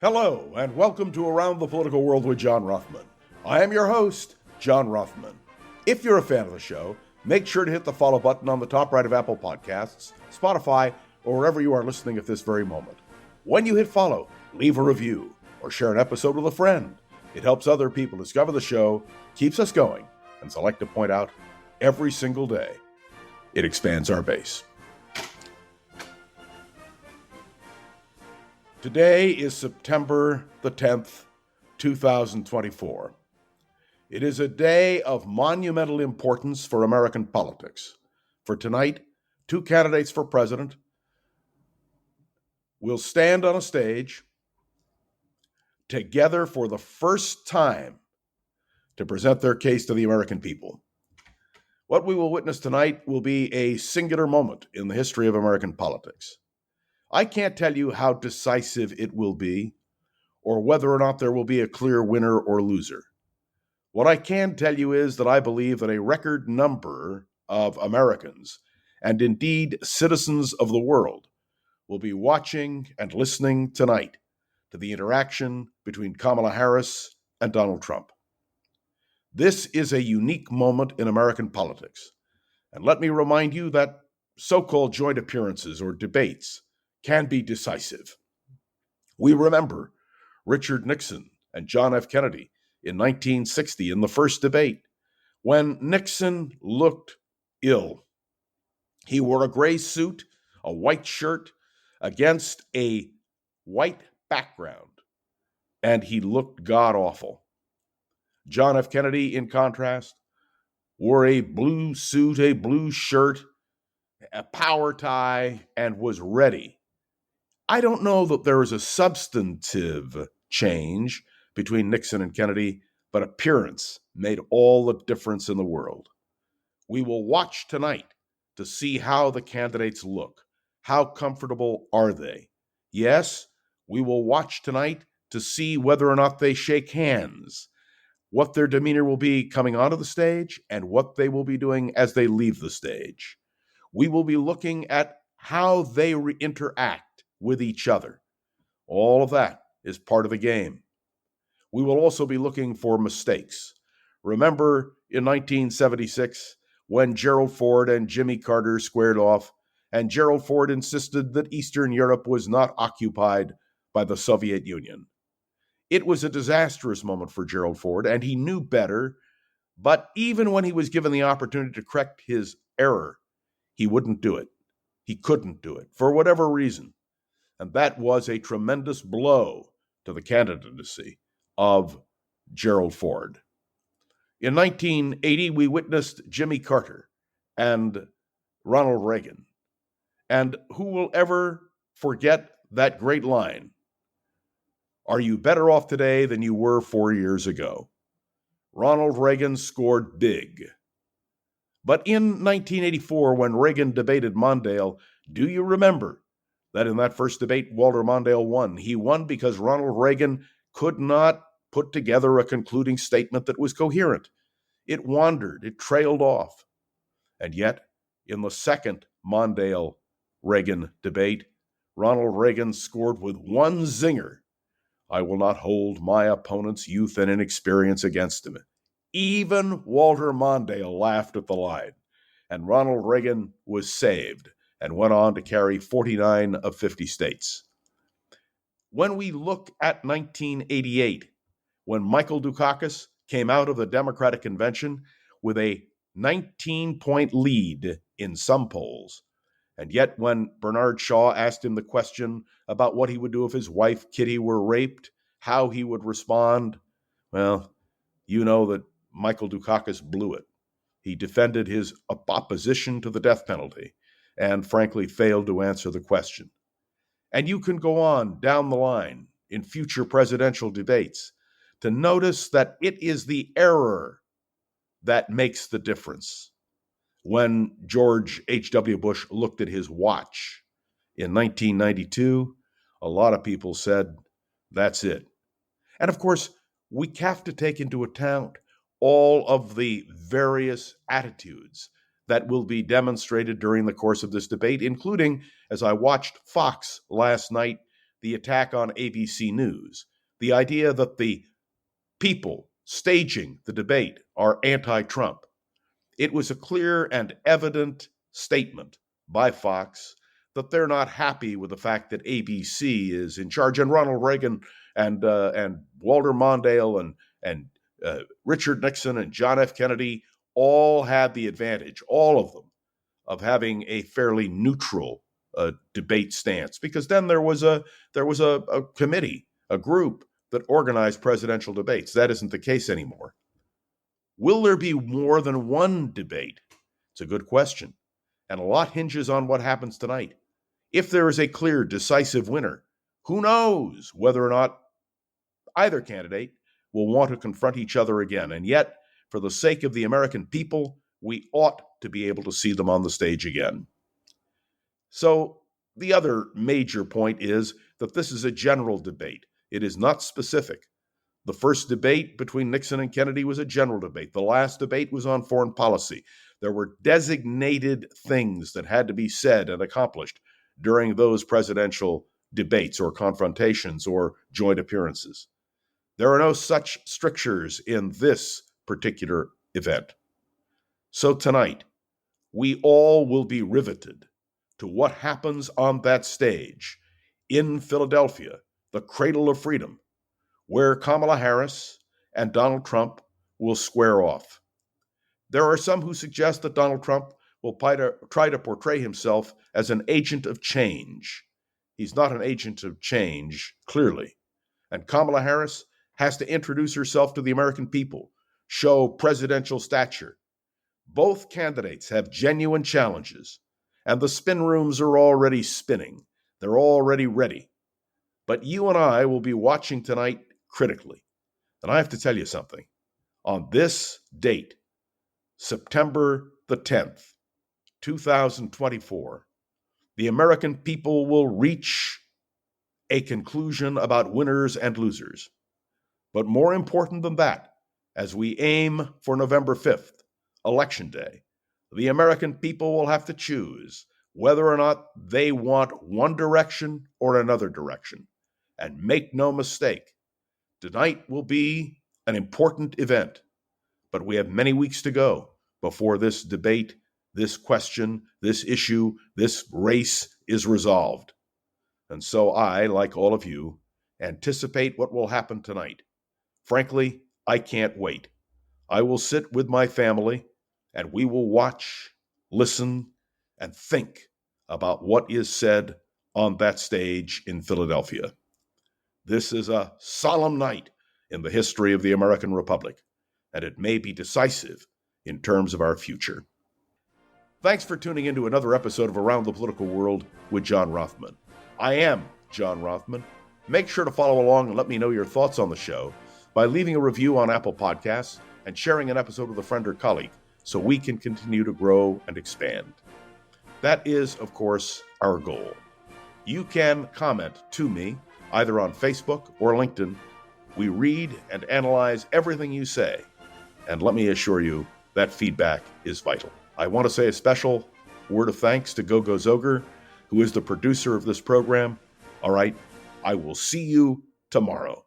Hello, and welcome to Around the Political World with John Rothman. I am your host, John Rothman. If you're a fan of the show, make sure to hit the follow button on the top right of Apple Podcasts, Spotify, or wherever you are listening at this very moment. When you hit follow, leave a review or share an episode with a friend. It helps other people discover the show, keeps us going, and as I like to point out, every single day, it expands our base. Today is September the 10th, 2024. It is a day of monumental importance for American politics. For tonight, two candidates for president will stand on a stage together for the first time to present their case to the American people. What we will witness tonight will be a singular moment in the history of American politics. I can't tell you how decisive it will be, or whether or not there will be a clear winner or loser. What I can tell you is that I believe that a record number of Americans, and indeed citizens of the world, will be watching and listening tonight to the interaction between Kamala Harris and Donald Trump. This is a unique moment in American politics, and let me remind you that so-called joint appearances or debates can be decisive. We remember Richard Nixon and John F. Kennedy in 1960 in the first debate, when Nixon looked ill. He wore a gray suit, a white shirt, against a white background, and he looked god-awful. John F. Kennedy, in contrast, wore a blue suit, a blue shirt, a power tie, and was ready. I don't know that there is a substantive change between Nixon and Kennedy, but appearance made all the difference in the world. We will watch tonight to see how the candidates look. How comfortable are they? Yes, we will watch tonight to see whether or not they shake hands, what their demeanor will be coming onto the stage, and what they will be doing as they leave the stage. We will be looking at how they interact with each other. All of that is part of the game. We will also be looking for mistakes. Remember in 1976 when Gerald Ford and Jimmy Carter squared off, and Gerald Ford insisted that Eastern Europe was not occupied by the Soviet Union. It was a disastrous moment for Gerald Ford, and he knew better, but even when he was given the opportunity to correct his error, he wouldn't do it. He couldn't do it, for whatever reason. And that was a tremendous blow to the candidacy of Gerald Ford. In 1980, we witnessed Jimmy Carter and Ronald Reagan. And who will ever forget that great line? Are you better off today than you were 4 years ago? Ronald Reagan scored big. But in 1984, when Reagan debated Mondale, do you remember that in that first debate, Walter Mondale won? He won because Ronald Reagan could not put together a concluding statement that was coherent. It wandered, it trailed off. And yet, in the second Mondale-Reagan debate, Ronald Reagan scored with one zinger. I will not hold my opponent's youth and inexperience against him. Even Walter Mondale laughed at the line, and Ronald Reagan was saved and went on to carry 49 of 50 states. When we look at 1988, when Michael Dukakis came out of the Democratic Convention with a 19-point lead in some polls, and yet when Bernard Shaw asked him the question about what he would do if his wife Kitty were raped, how he would respond, well, you know that Michael Dukakis blew it. He defended his opposition to the death penalty and frankly failed to answer the question. And you can go on down the line in future presidential debates to notice that it is the error that makes the difference. When George H.W. Bush looked at his watch in 1992, a lot of people said, that's it. And of course, we have to take into account all of the various attitudes that will be demonstrated during the course of this debate, including, as I watched Fox last night, the attack on ABC News, the idea that the people staging the debate are anti-Trump. It was a clear and evident statement by Fox that they're not happy with the fact that ABC is in charge, and Ronald Reagan and Walter Mondale and Richard Nixon and John F. Kennedy all had the advantage, all of them, of having a fairly neutral debate stance, because then there was a committee, a group that organized presidential debates. That isn't the case anymore. Will there be more than one debate? It's a good question, and a lot hinges on what happens tonight. If there is a clear, decisive winner, who knows whether or not either candidate will want to confront each other again. And yet, for the sake of the American people, we ought to be able to see them on the stage again. So, the other major point is that this is a general debate. It is not specific. The first debate between Nixon and Kennedy was a general debate. The last debate was on foreign policy. There were designated things that had to be said and accomplished during those presidential debates or confrontations or joint appearances. There are no such strictures in this particular event. So tonight, we all will be riveted to what happens on that stage in Philadelphia, the cradle of freedom, where Kamala Harris and Donald Trump will square off. There are some who suggest that Donald Trump will try to portray himself as an agent of change. He's not an agent of change, clearly. And Kamala Harris has to introduce herself to the American people, show presidential stature. Both candidates have genuine challenges, and the spin rooms are already spinning. They're already ready. But you and I will be watching tonight critically. And I have to tell you something. On this date, September the 10th, 2024, the American people will reach a conclusion about winners and losers. But more important than that, as we aim for November 5th, Election Day, the American people will have to choose whether or not they want one direction or another direction. And make no mistake, tonight will be an important event, but we have many weeks to go before this debate, this question, this issue, this race is resolved. And so I, like all of you, anticipate what will happen tonight. Frankly, I can't wait. I will sit with my family and we will watch, listen, and think about what is said on that stage in Philadelphia. This is a solemn night in the history of the American Republic, and it may be decisive in terms of our future. Thanks for tuning in to another episode of Around the Political World with John Rothman. I am John Rothman. Make sure to follow along and let me know your thoughts on the show by leaving a review on Apple Podcasts and sharing an episode with a friend or colleague so we can continue to grow and expand. That is, of course, our goal. You can comment to me either on Facebook or LinkedIn. We read and analyze everything you say, and let me assure you that feedback is vital. I want to say a special word of thanks to Gogo Zoger, who is the producer of this program. All right, I will see you tomorrow.